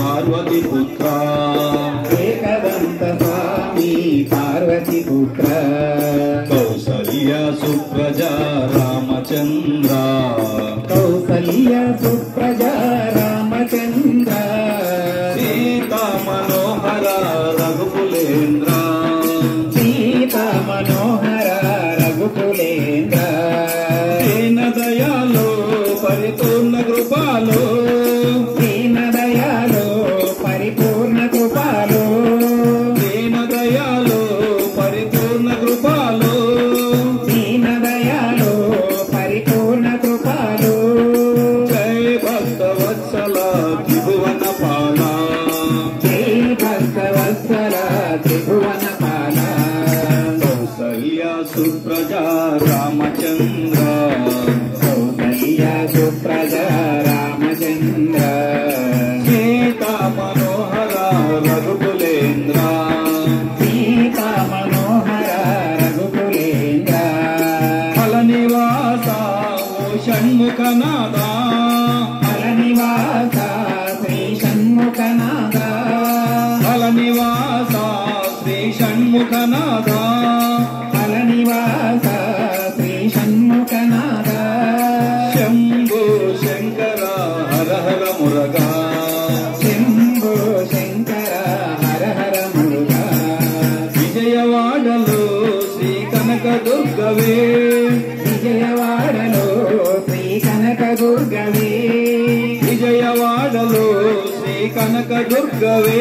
पार्वती पुत्र एकदंत स्वामी पार्वती पुत्र कौसल्या सुप्रजा रामचंद्र कौसल्या सुप्रजा रामचंद्र सीता मनोहर रघुकुलेन्द्र सीता मनोहर रघुकुलेन्द्र दीन दयालो परिपूर्ण कृपालो दीन दयालो परिपूर्ण कृपालो दीन दयालो परिपूर्ण कृपालो दीन दयालो परिपूर्ण कृपालो जय भक्तवत्सला त्रिभुवन पाला जय भक्तवत्सला त्रिभुवन पाला कौसल्या सुप्रजा रामचंद्र कौसल्या सुप्रजा रामचंद्र सीता मनोहर रघुकुलेन्द्र सीता मनोहर रघुकुलेन्द्र फलनिवासा ओ षण्मुखनादा फलनिवासा श्री षण्मुखनादा फलनिवासा श्री षण्मुखनादा फलनिवासा श्री षण्मुखनादा शंभो शंकर हर हर मुरगा शंभो शंकर हर हर मुरुगा विजयवाडलो श्री कनक दुर्गवे विजयवाडलो श्री कनक दुर्गवे विजयवाडलो श्री कनक दुर्गवे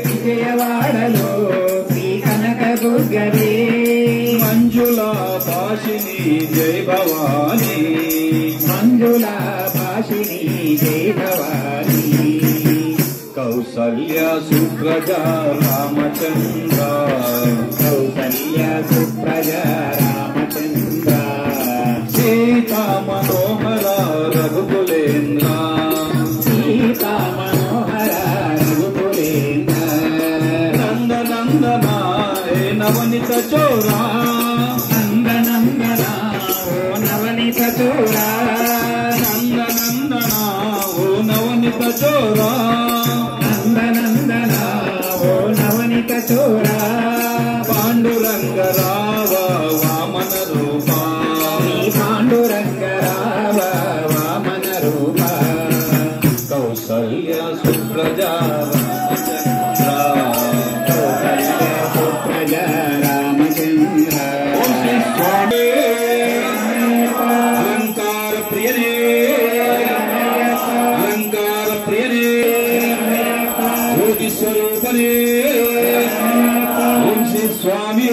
विजयवाडलो श्री कनक दुर्गवे मंजुला भाषिनी जय भवानी मंजुला भाषिनी जय भवानी कौसल्या सुप्रजा रामचंद्र कौसल्या सुप्रजा रामचंद्र सीता मनोहर रघुकुलेन्द्र सीता मनोहर रघुकुलेन्द्र नंद नंदना हे नवनीत चोरा नंद नंदना ओ नवनीत चोरा नंद नंदना ओ नवनीत चोरा नंद नंदना ओ नवनीत चोरा पांडुरंग राव वामन रूपा पांडुरंग राव वामन रूपा कौसल्या सुप्रजा रामचंद्र कौसल्या सुप्रजा रामचंद्र स्वामी अलंकार प्रियने अलंकार प्रियने योगी स्वरूपने ओम श्री स्वामी